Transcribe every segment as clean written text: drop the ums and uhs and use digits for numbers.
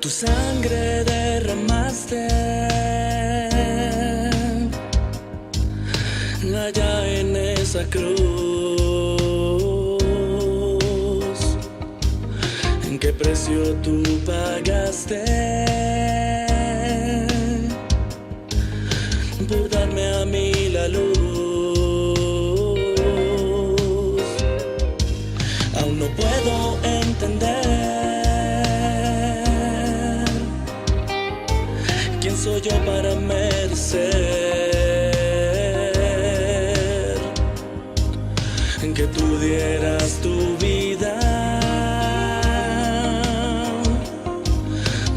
Tu sangre derramaste allá en esa cruz. ¿En qué precio tú pagaste por darme a mí la luz? Aún no puedo entender quién soy yo para merecer que tú dieras tu vida,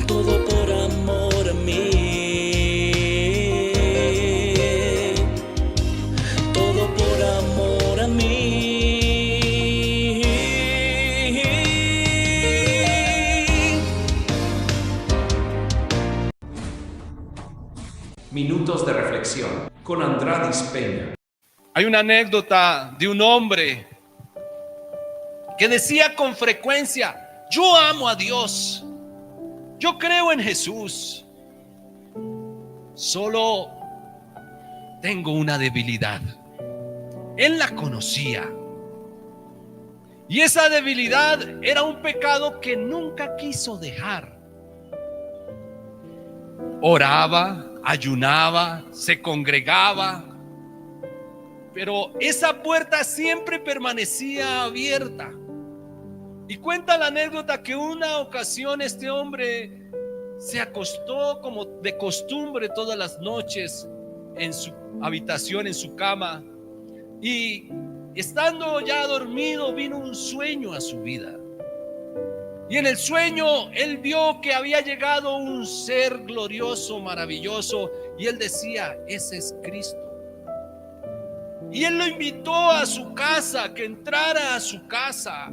todo por amor a mí, todo por amor a mí. Minutos de reflexión con Andradis Peña. Hay una anécdota de un hombre que decía con frecuencia: yo amo a Dios, yo creo en Jesús, solo tengo una debilidad. Él la conocía, y esa debilidad era un pecado que nunca quiso dejar. Oraba, ayunaba, se congregaba, pero esa puerta siempre permanecía abierta. Y cuenta la anécdota que una ocasión este hombre se acostó como de costumbre todas las noches en su habitación, en su cama, y estando ya dormido vino un sueño a su vida. Y en el sueño él vio que había llegado un ser glorioso, maravilloso, y él decía: ese es Cristo. Y él lo invitó a su casa, que entrara a su casa,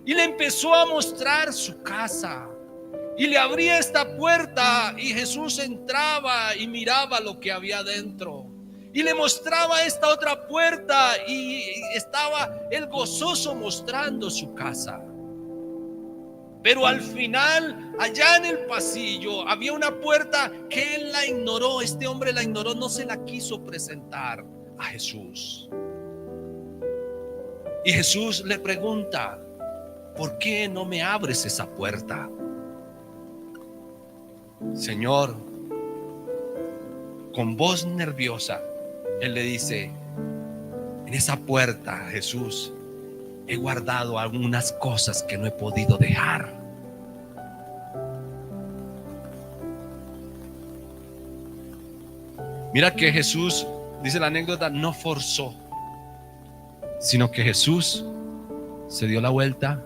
y le empezó a mostrar su casa, y le abría esta puerta, y Jesús entraba y miraba lo que había dentro, y le mostraba esta otra puerta, y estaba él gozoso mostrando su casa. Pero al final, allá en el pasillo, había una puerta que él la ignoró. Este hombre la ignoró, no se la quiso presentar a Jesús. Y Jesús le pregunta: ¿por qué no me abres esa puerta? Señor, con voz nerviosa, él le dice: en esa puerta, Jesús, he guardado algunas cosas que no he podido dejar. Mira que Jesús, dice la anécdota, no forzó, sino que Jesús se dio la vuelta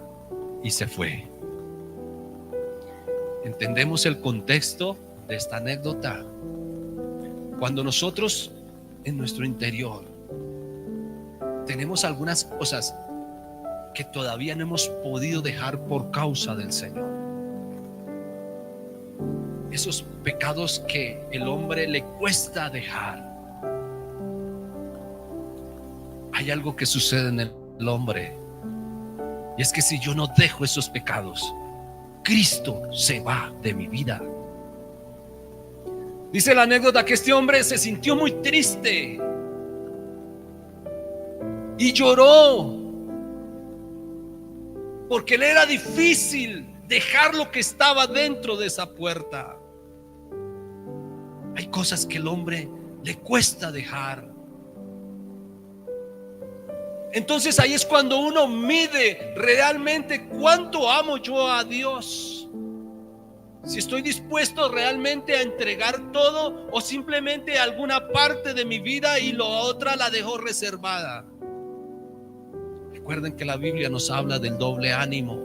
y se fue. ¿Entendemos el contexto de esta anécdota? Cuando nosotros en nuestro interior tenemos algunas cosas que todavía no hemos podido dejar por causa del Señor, esos pecados que el hombre le cuesta dejar, hay algo que sucede en el hombre, y es que si yo no dejo esos pecados, Cristo se va de mi vida. Dice la anécdota que este hombre se sintió muy triste y lloró, porque le era difícil dejar lo que estaba dentro de esa puerta. Hay cosas que el hombre le cuesta dejar. Entonces ahí es cuando uno mide realmente cuánto amo yo a Dios. Si estoy dispuesto realmente a entregar todo, o simplemente alguna parte de mi vida y la otra la dejo reservada. Recuerden que la Biblia nos habla del doble ánimo.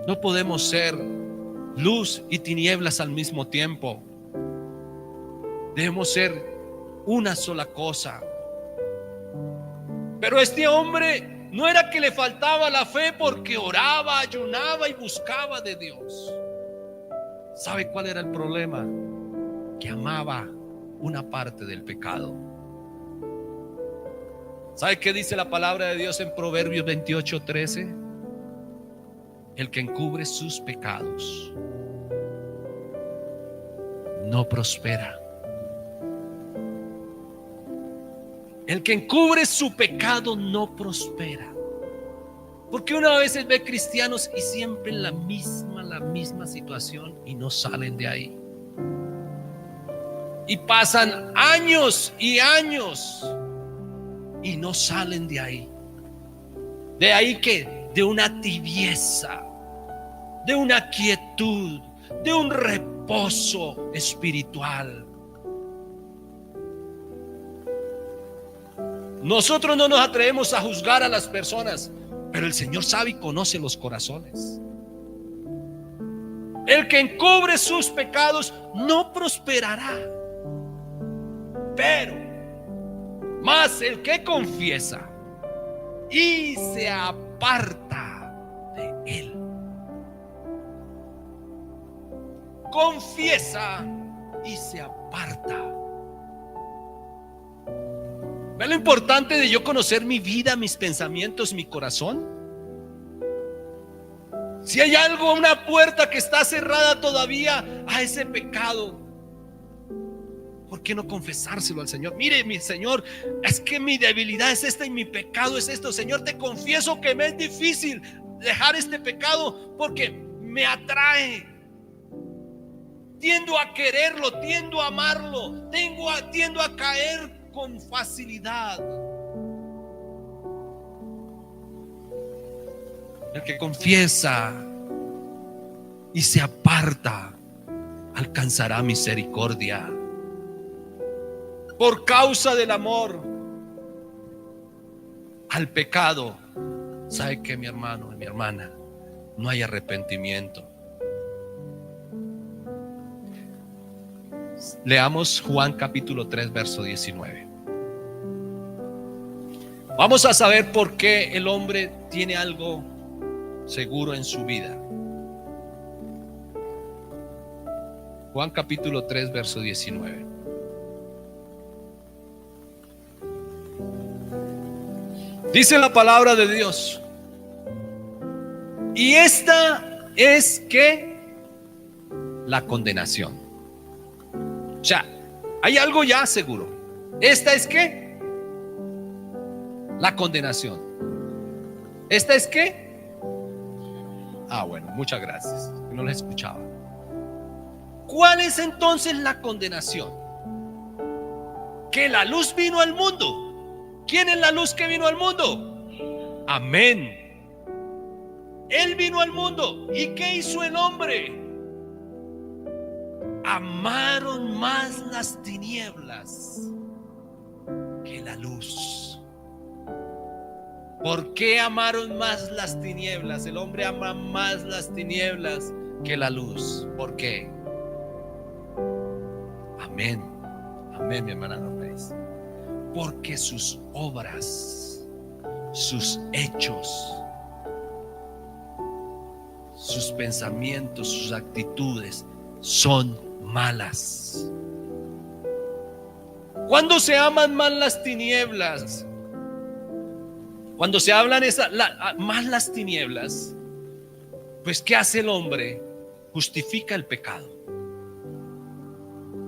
No podemos ser luz y tinieblas al mismo tiempo. Debemos ser una sola cosa. Pero este hombre no era que le faltaba la fe, porque oraba, ayunaba y buscaba de Dios. ¿Sabe cuál era el problema? Que amaba una parte del pecado. ¿Sabe qué dice la palabra de Dios en Proverbios 28:13? El que encubre sus pecados no prospera. El que encubre su pecado no prospera. Porque uno a veces ve cristianos y siempre en la misma situación y no salen de ahí. Y pasan años y años y no salen de ahí. De ahí que de una tibieza, de una quietud, de un reposo espiritual. Nosotros no nos atrevemos a juzgar a las personas, pero el Señor sabe y conoce los corazones. El que encubre sus pecados no prosperará, pero más el que confiesa y se aparta de él. Confiesa y se aparta. ¿Ve lo importante de yo conocer mi vida, mis pensamientos, mi corazón? Si hay algo, una puerta que está cerrada todavía a ese pecado, ¿por qué no confesárselo al Señor? Mire, mi Señor, es que mi debilidad es esta y mi pecado es esto. Señor, te confieso que me es difícil dejar este pecado porque me atrae. Tiendo a quererlo, tiendo a amarlo, tiendo a caer con facilidad. El que confiesa y se aparta alcanzará misericordia. Por causa del amor al pecado, ¿sabe qué, mi hermano y mi hermana? No hay arrepentimiento. Leamos Juan capítulo 3 verso 19. Vamos a saber por qué el hombre tiene algo seguro en su vida. Juan capítulo 3 verso 19. Dice la palabra de Dios: y esta es que la condenación. O sea, hay algo ya seguro. Esta es que la condenación. Esta es que bueno, muchas gracias. No les escuchaba. ¿Cuál es entonces la condenación? Que la luz vino al mundo. ¿Quién es la luz que vino al mundo? Amén. Él vino al mundo. ¿Y qué hizo el hombre? Amaron más las tinieblas que la luz. ¿Por qué amaron más las tinieblas? El hombre ama más las tinieblas que la luz. ¿Por qué? Amén. Amén, mi hermana López. Porque sus obras, sus hechos, sus pensamientos, sus actitudes son malas. Cuando se aman más las tinieblas, cuando se hablan más las tinieblas, pues ¿qué hace el hombre? Justifica el pecado.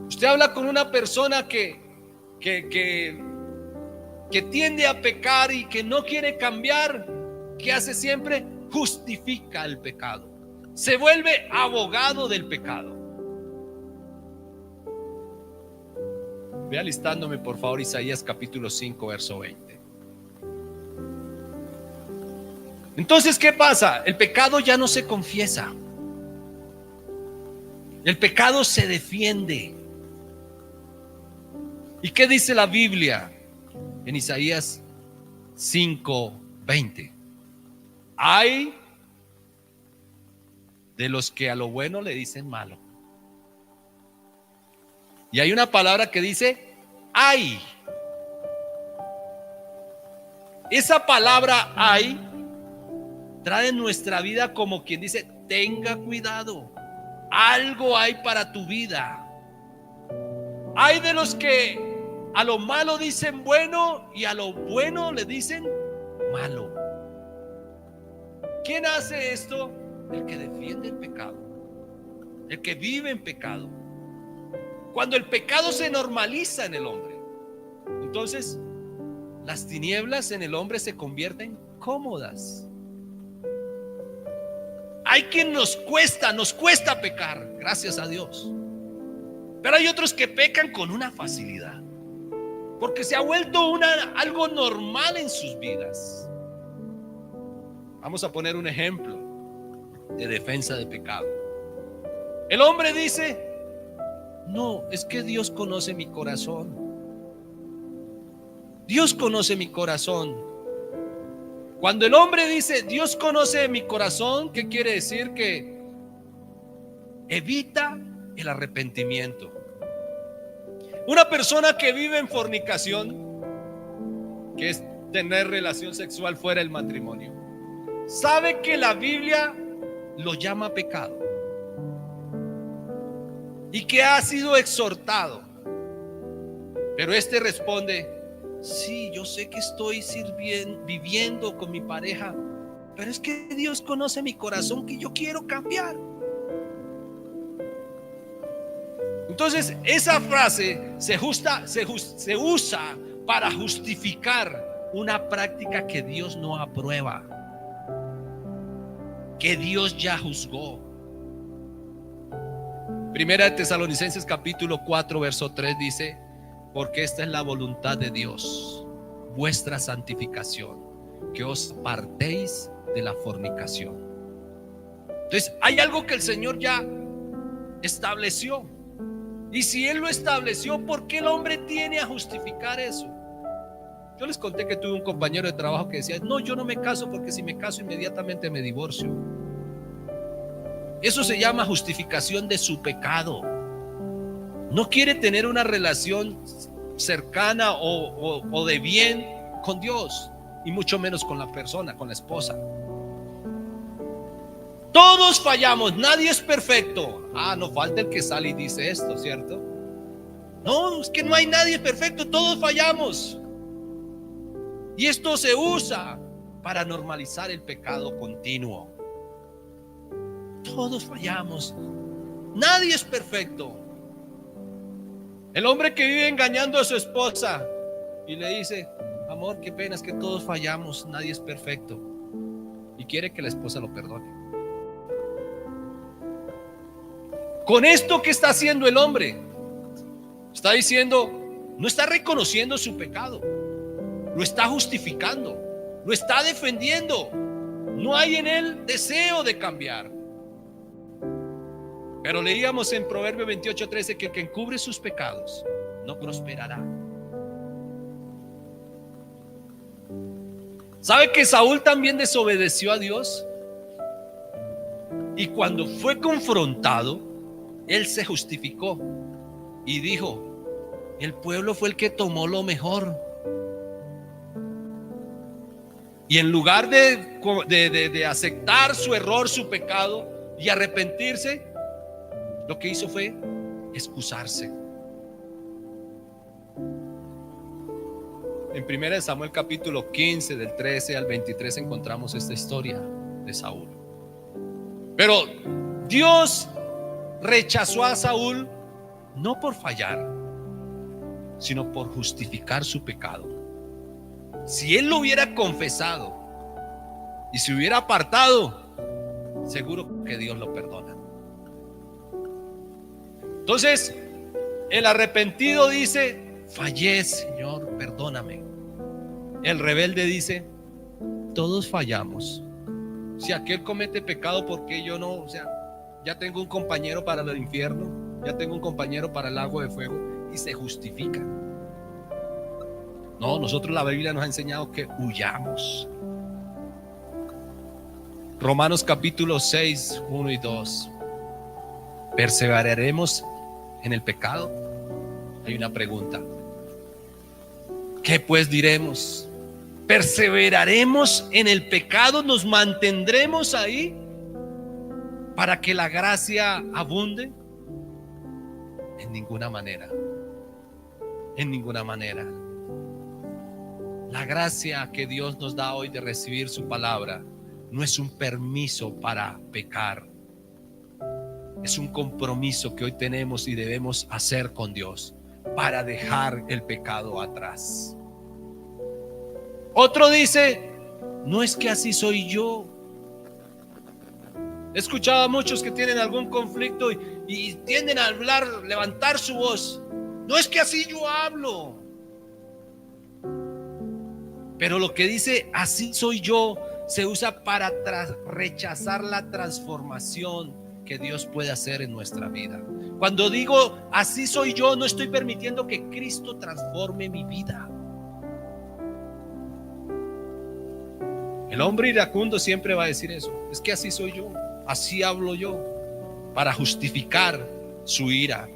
Usted habla con una persona que tiende a pecar y que no quiere cambiar. ¿Qué hace siempre? Justifica el pecado. Se vuelve abogado del pecado. Ve alistándome por favor Isaías capítulo 5 verso 20. Entonces, ¿qué pasa? El pecado ya no se confiesa. El pecado se defiende. ¿Y qué dice la Biblia en Isaías 5:20? Hay de los que a lo bueno le dicen malo. Y hay una palabra que dice hay. Esa palabra hay trae en nuestra vida como quien dice: tenga cuidado, algo hay para tu vida. Hay de los que a lo malo dicen bueno y a lo bueno le dicen malo. ¿Quién hace esto? el que defiende el pecado, el que vive en pecado. Cuando el pecado se normaliza en el hombre, entonces las tinieblas en el hombre se convierten cómodas. Hay quien nos cuesta pecar, gracias a Dios. Pero hay otros que pecan con una facilidad, porque se ha vuelto algo normal en sus vidas. Vamos a poner un ejemplo de defensa de pecado. El hombre dice: no, es que Dios conoce mi corazón. Dios conoce mi corazón. Cuando el hombre dice Dios conoce mi corazón, ¿qué quiere decir? Que evita el arrepentimiento. Una persona que vive en fornicación, que es tener relación sexual fuera del matrimonio, sabe que la Biblia lo llama pecado y que ha sido exhortado, pero este responde: sí, yo sé que estoy viviendo con mi pareja, pero es que Dios conoce mi corazón, que yo quiero cambiar. Entonces esa frase se usa para justificar una práctica que Dios no aprueba, que Dios ya juzgó. Primera de Tesalonicenses capítulo 4 verso 3 dice: porque esta es la voluntad de Dios, vuestra santificación, que os apartéis de la fornicación. Entonces hay algo que el Señor ya estableció, y si Él lo estableció, ¿por qué el hombre tiene a justificar eso? Yo les conté que tuve un compañero de trabajo que decía: no, yo no me caso porque si me caso inmediatamente me divorcio. Eso se llama justificación de su pecado. No quiere tener una relación cercana o de bien con Dios, y mucho menos con la persona, con la esposa. Todos fallamos, nadie es perfecto. No falta el que sale y dice esto, ¿cierto? No, es que no hay nadie perfecto, todos fallamos. Y esto se usa para normalizar el pecado continuo. Todos fallamos, nadie es perfecto. El hombre que vive engañando a su esposa y le dice: amor, qué pena, es que todos fallamos, nadie es perfecto, y quiere que la esposa lo perdone. Con esto, ¿qué está haciendo el hombre? Está diciendo, no está reconociendo su pecado, lo está justificando, lo está defendiendo. No hay en él deseo de cambiar. Pero leíamos en Proverbio 28:13 que el que encubre sus pecados no prosperará. ¿Sabe que Saúl también desobedeció a Dios? Y cuando fue confrontado, él se justificó y dijo: el pueblo fue el que tomó lo mejor. Y en lugar de aceptar su error, su pecado y arrepentirse, lo que hizo fue excusarse. En 1 Samuel capítulo 15 del 13 al 23 encontramos esta historia de Saúl. Pero Dios rechazó a Saúl no por fallar, sino por justificar su pecado. Si él lo hubiera confesado y se hubiera apartado, seguro que Dios lo perdona. Entonces el arrepentido dice: fallé, Señor, perdóname. El rebelde dice: todos fallamos. Si aquel comete pecado, ¿por qué yo no? O sea, ya tengo un compañero para el infierno, ya tengo un compañero para el lago de fuego, y se justifica. No, nosotros, la Biblia nos ha enseñado que huyamos. Romanos capítulo 6, 1 y 2. ¿Perseveraremos en el pecado? Hay una pregunta. ¿Qué pues diremos? ¿Perseveraremos en el pecado? ¿Nos mantendremos ahí para que la gracia abunde? En ninguna manera. En ninguna manera. La gracia que Dios nos da hoy de recibir su palabra no es un permiso para pecar. Es un compromiso que hoy tenemos y debemos hacer con Dios para dejar el pecado atrás. Otro dice, no es que así soy yo. He escuchado a muchos que tienen algún conflicto y tienden a hablar, levantar su voz. No es que así yo hablo. Pero lo que dice así soy yo se usa para rechazar la transformación que Dios puede hacer en nuestra vida. Cuando digo así soy yo, no estoy permitiendo que Cristo transforme mi vida. El hombre iracundo siempre va a decir eso. Es que así soy yo, así hablo yo, para justificar su ira.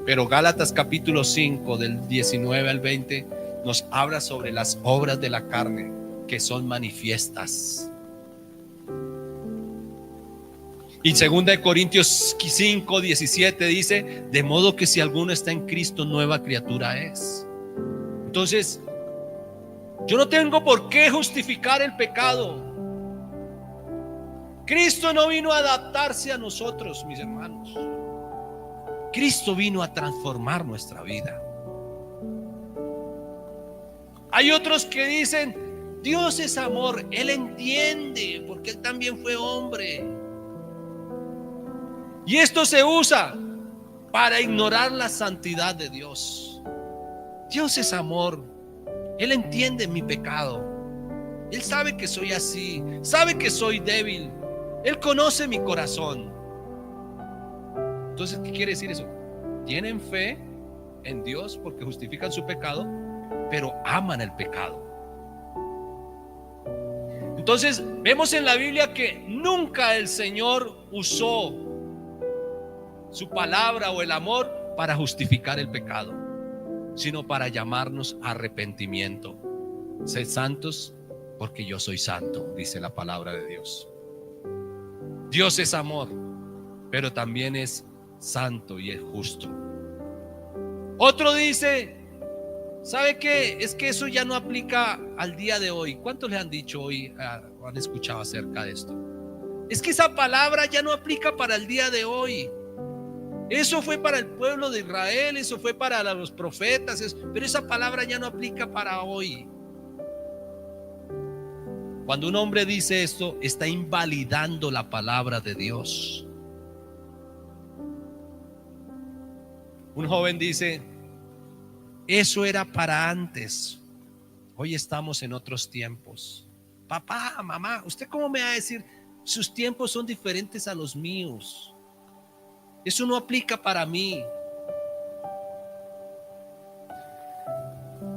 Pero Gálatas capítulo 5 del 19 al 20 nos habla sobre las obras de la carne que son manifiestas. Y 2 Corintios 5, 17 dice, de modo que si alguno está en Cristo, nueva criatura es. Entonces, yo no tengo por qué justificar el pecado. Cristo no vino a adaptarse a nosotros, mis hermanos. Cristo vino a transformar nuestra vida. Hay otros que dicen, Dios es amor, Él entiende, porque Él también fue hombre. Y esto se usa para ignorar la santidad de Dios. Dios es amor. Él entiende mi pecado. Él sabe que soy así. Sabe que soy débil. Él conoce mi corazón. Entonces, ¿qué quiere decir eso? Tienen fe en Dios porque justifican su pecado, pero aman el pecado. Entonces, vemos en la Biblia que nunca el Señor usó su palabra o el amor para justificar el pecado, sino para llamarnos a arrepentimiento. Sed santos porque yo soy santo, dice la palabra de Dios. Dios es amor, pero también es santo y es justo. Otro dice, ¿sabe qué? Es que eso ya no aplica al día de hoy. ¿Cuántos le han dicho hoy o han escuchado acerca de esto? Es que esa palabra ya no aplica para el día de hoy. Eso fue para el pueblo de Israel, eso fue para los profetas, pero esa palabra ya no aplica para hoy. Cuando un hombre dice esto, está invalidando la palabra de Dios. Un joven dice, eso era para antes, hoy estamos en otros tiempos. Papá, mamá, ¿usted cómo me va a decir? Sus tiempos son diferentes a los míos. Eso no aplica para mí.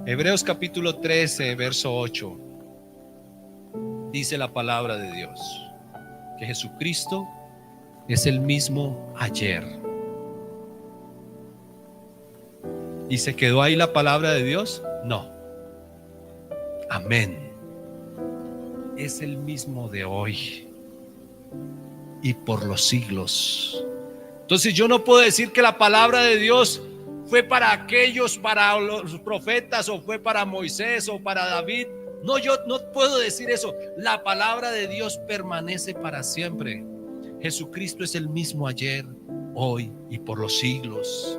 Hebreos capítulo 13, verso 8. Dice la palabra de Dios que Jesucristo es el mismo ayer. ¿Y se quedó ahí la palabra de Dios? No. Amén. Es el mismo de hoy y por los siglos. Entonces yo no puedo decir que la palabra de Dios fue para aquellos, para los profetas, o fue para Moisés o para David. No, yo no puedo decir eso. La palabra de Dios permanece para siempre. Jesucristo es el mismo ayer, hoy y por los siglos.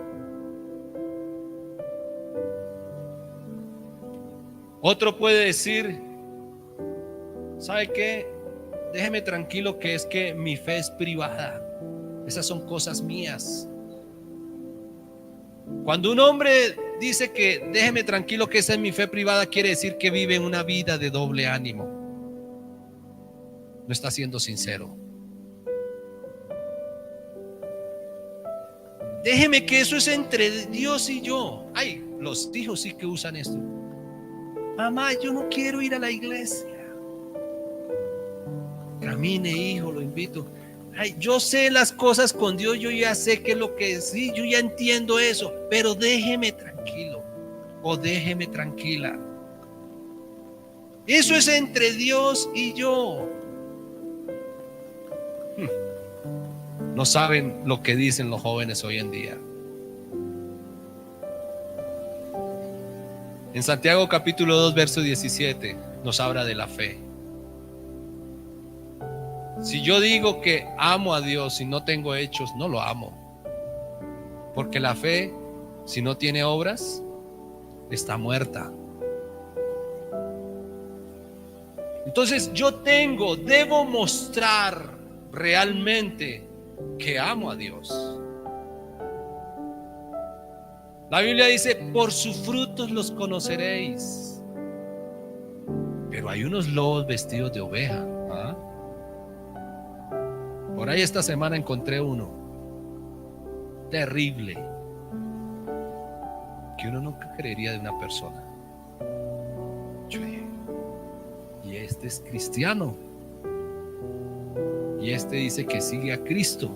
Otro puede decir, ¿sabe qué? Déjeme tranquilo, que es que mi fe es privada. Esas son cosas mías. Cuando un hombre dice que déjeme tranquilo, que esa es mi fe privada, quiere decir que vive una vida de doble ánimo. No está siendo sincero. Déjeme que eso es entre Dios y yo. Ay, los hijos sí que usan esto. Mamá, yo no quiero ir a la iglesia. Camine, hijo, lo invito. Ay, yo sé las cosas con Dios, yo ya sé qué es lo que es, sí, yo ya entiendo eso, pero déjeme tranquilo o déjeme tranquila. Eso es entre Dios y yo. No saben lo que dicen los jóvenes hoy en día. En Santiago capítulo 2 verso 17 nos habla de la fe. Si yo digo que amo a Dios y no tengo hechos, no lo amo. Porque la fe, si no tiene obras, está muerta. Entonces debo mostrar realmente que amo a Dios. La Biblia dice, por sus frutos los conoceréis. Pero hay unos lobos vestidos de oveja. ¿Ah? Por ahí esta semana encontré uno terrible que uno nunca creería de una persona. Yo dije, y este es cristiano, y este dice que sigue a Cristo,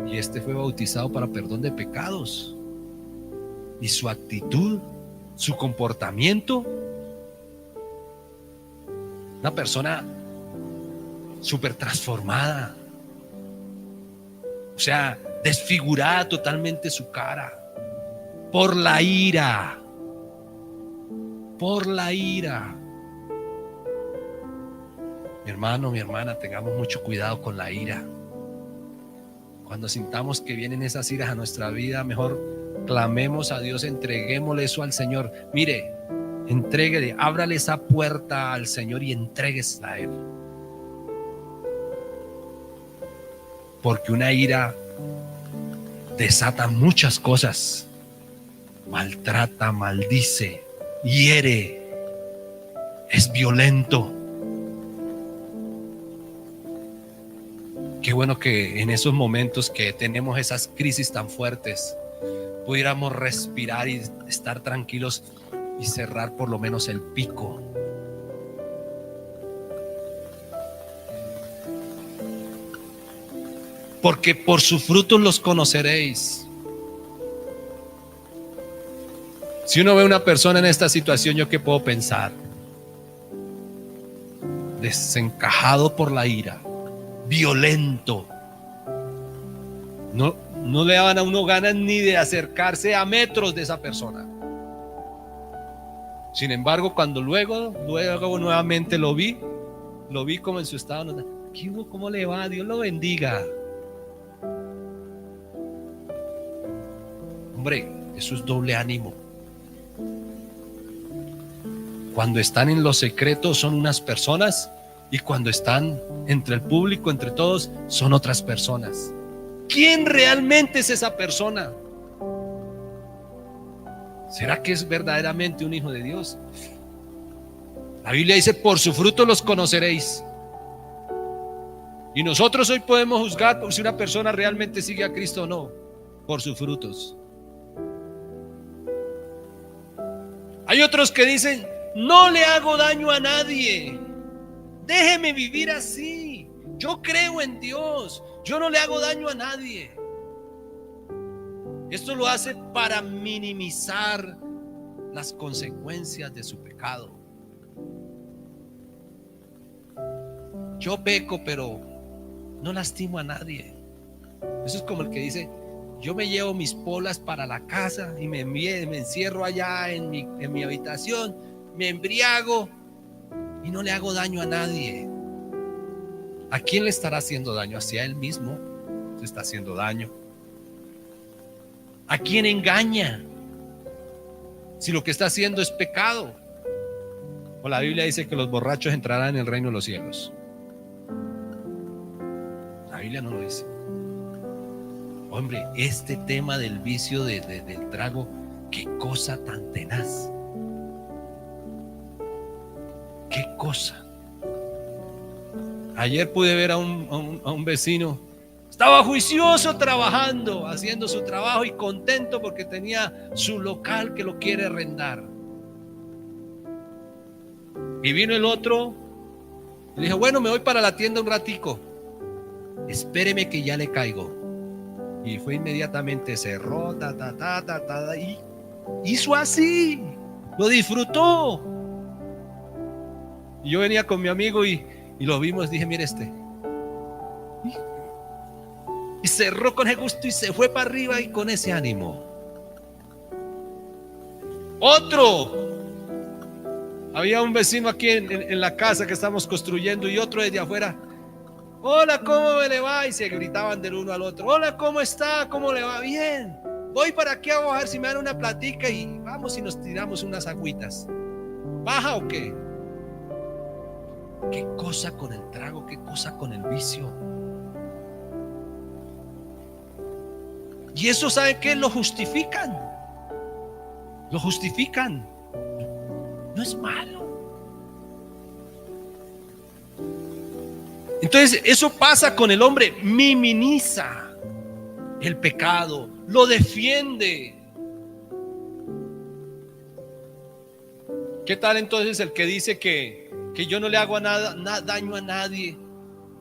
y este fue bautizado para perdón de pecados, y su actitud, su comportamiento, una persona súper transformada, o sea, desfigurada totalmente su cara por la ira. Por la ira. Mi hermano, mi hermana, tengamos mucho cuidado con la ira. Cuando sintamos que vienen esas iras a nuestra vida, mejor clamemos a Dios, entreguémosle eso al Señor. Mire, entréguele, ábrale esa puerta al Señor y entréguesela a Él. Porque una ira desata muchas cosas. Maltrata, maldice, hiere, es violento. Qué bueno que en esos momentos que tenemos esas crisis tan fuertes, pudiéramos respirar y estar tranquilos y cerrar por lo menos el pico. Porque por sus frutos los conoceréis. Si uno ve a una persona en esta situación, ¿yo qué puedo pensar? Desencajado por la ira, violento. No le daban a uno ganas ni de acercarse a metros de esa persona. Sin embargo, cuando luego nuevamente lo vi como en su estado. ¿Qué hubo? ¿Cómo le va? Dios lo bendiga. Hombre, eso es doble ánimo. Cuando están en los secretos son unas personas, y cuando están entre el público, entre todos, son otras personas. ¿Quién realmente es esa persona? ¿Será que es verdaderamente un hijo de Dios? La Biblia dice, por su fruto los conoceréis. Y nosotros hoy podemos juzgar si una persona realmente sigue a Cristo o no, por sus frutos. Hay otros que dicen, no le hago daño a nadie, déjeme vivir así, yo creo en Dios, yo no le hago daño a nadie. Esto lo hace para minimizar las consecuencias de su pecado. Yo peco, pero no lastimo a nadie. Eso es como el que dice, yo me llevo mis polas para la casa y me encierro allá en mi habitación, me embriago y no le hago daño a nadie. ¿A quién le estará haciendo daño? Hacia él mismo se está haciendo daño. ¿A quién engaña? Si lo que está haciendo es pecado. O la Biblia dice que los borrachos entrarán en el reino de los cielos. La Biblia no lo dice. Hombre, este tema del vicio del trago, qué cosa tan tenaz. Qué cosa. Ayer pude ver a un vecino. Estaba juicioso trabajando, haciendo su trabajo y contento porque tenía su local que lo quiere arrendar. Y vino el otro. Le dije, bueno, me voy para la tienda un ratico. Espéreme que ya le caigo. Y fue inmediatamente, cerró, y hizo así, lo disfrutó. Y yo venía con mi amigo y lo vimos, dije, mire y cerró con ese gusto y se fue para arriba y con ese ánimo. Otro, había un vecino aquí en la casa que estamos construyendo y otro desde afuera. Hola, ¿cómo me le va? Y se gritaban del uno al otro. Hola, ¿cómo está? ¿Cómo le va? Bien. Voy para aquí a bajar si me dan una platica y vamos y nos tiramos unas agüitas. ¿Baja o qué? ¿Qué cosa con el trago? ¿Qué cosa con el vicio? Y eso, ¿sabe qué? Lo justifican. Lo justifican. No es malo. Entonces eso pasa con el hombre. Minimiza el pecado, lo defiende. ¿Qué tal entonces el que dice que yo no le hago daño a nadie,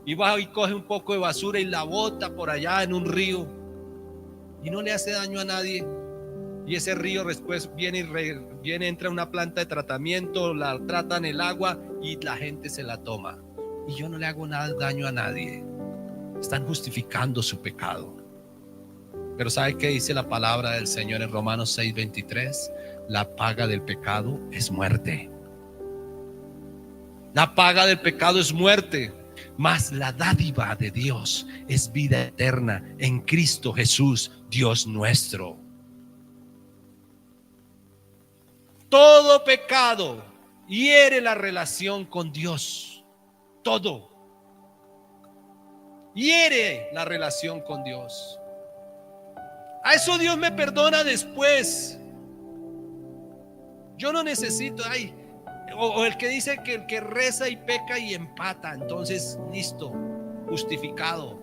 y va y coge un poco de basura y la bota por allá en un río y no le hace daño a nadie? Y ese río después viene, entra una planta de tratamiento, la tratan el agua y la gente se la toma. Y yo no le hago daño a nadie. Están justificando su pecado. Pero ¿sabe qué dice la palabra del Señor en Romanos 6:23? La paga del pecado es muerte. La paga del pecado es muerte, mas la dádiva de Dios es vida eterna en Cristo Jesús, Dios nuestro. Todo pecado hiere la relación con Dios. Todo hiere la relación con Dios. A eso Dios me perdona después. Yo no necesito, o el que dice que el que reza y peca y empata, entonces listo, justificado.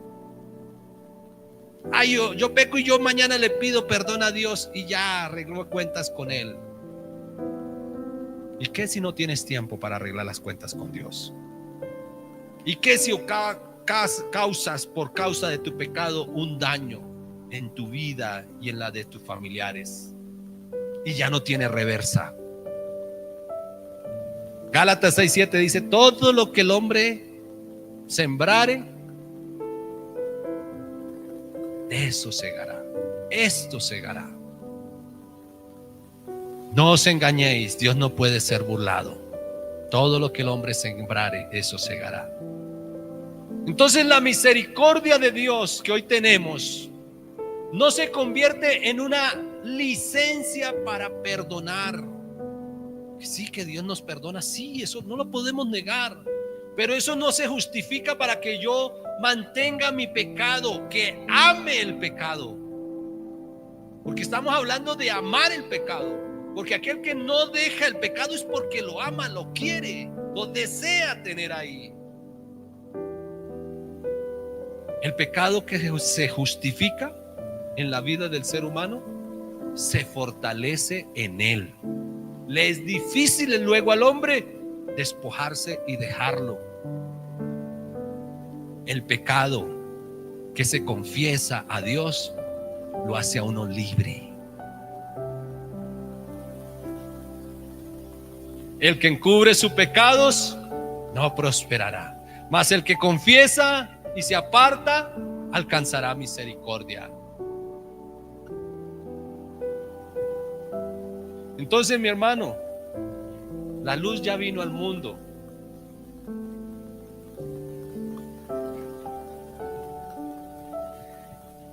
Yo peco y yo mañana le pido perdón a Dios y ya arreglo cuentas con él. ¿Y qué si no tienes tiempo para arreglar las cuentas con Dios? ¿Y qué si causas por causa de tu pecado un daño en tu vida y en la de tus familiares y ya no tiene reversa? Gálatas 6:7 dice: todo lo que el hombre sembrare, de eso segará. Esto segará. No os engañéis, Dios no puede ser burlado. Todo lo que el hombre sembrare, eso segará. Entonces la misericordia de Dios que hoy tenemos no se convierte en una licencia para perdonar. Sí, que Dios nos perdona, sí, eso no lo podemos negar, pero eso no se justifica para que yo mantenga mi pecado, que ame el pecado, porque estamos hablando de amar el pecado, porque aquel que no deja el pecado es porque lo ama, lo quiere, lo desea tener ahí. El pecado que se justifica en la vida del ser humano se fortalece en él. Le es difícil luego al hombre despojarse y dejarlo. El pecado que se confiesa a Dios lo hace a uno libre. El que encubre sus pecados no prosperará, mas el que confiesa y se aparta alcanzará misericordia. Entonces, mi hermano, la luz ya vino al mundo.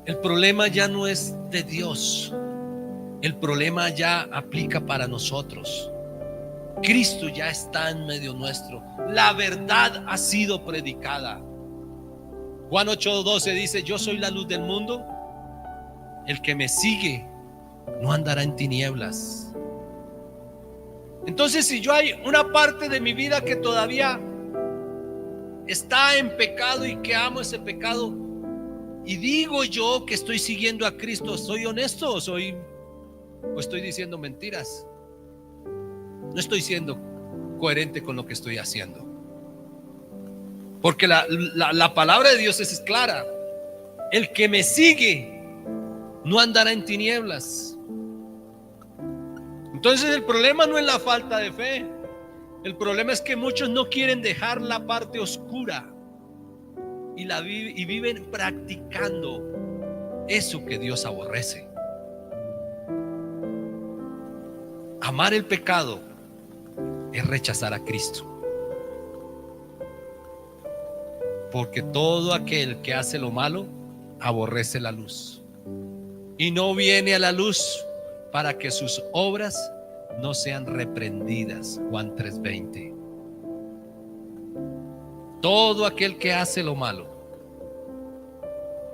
El problema ya no es de Dios. El problema ya aplica para nosotros. Cristo ya está en medio nuestro. La verdad ha sido predicada. Juan 8:12 dice: yo soy la luz del mundo. El que me sigue no andará en tinieblas. Entonces, si yo hay una parte de mi vida que todavía está en pecado y que amo ese pecado, y digo yo que estoy siguiendo a Cristo, ¿soy honesto o estoy diciendo mentiras? No estoy siendo coherente con lo que estoy haciendo, porque la palabra de Dios es clara: el que me sigue no andará en tinieblas. Entonces el problema no es la falta de fe. El problema es que muchos no quieren dejar la parte oscura y viven practicando eso que Dios aborrece. Amar el pecado es rechazar a Cristo. Porque todo aquel que hace lo malo aborrece la luz y no viene a la luz para que sus obras no sean reprendidas. Juan 3:20. Todo aquel que hace lo malo,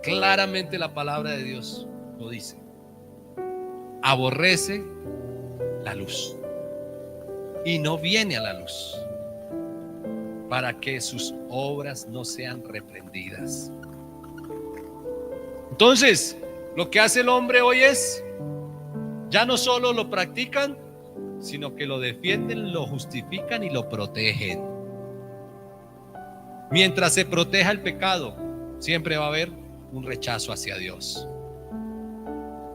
claramente la palabra de Dios lo dice, aborrece la luz y no viene a la luz para que sus obras no sean reprendidas. Entonces, lo que hace el hombre hoy es, ya no solo lo practican, sino que lo defienden, lo justifican y lo protegen. Mientras se proteja el pecado, siempre va a haber un rechazo hacia Dios.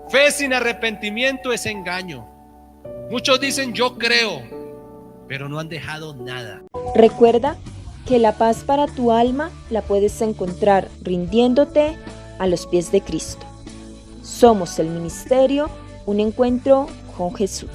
Fe sin arrepentimiento es engaño. Muchos dicen yo creo, pero no han dejado nada. Recuerda que la paz para tu alma la puedes encontrar rindiéndote a los pies de Cristo. Somos el ministerio, un encuentro con Jesús.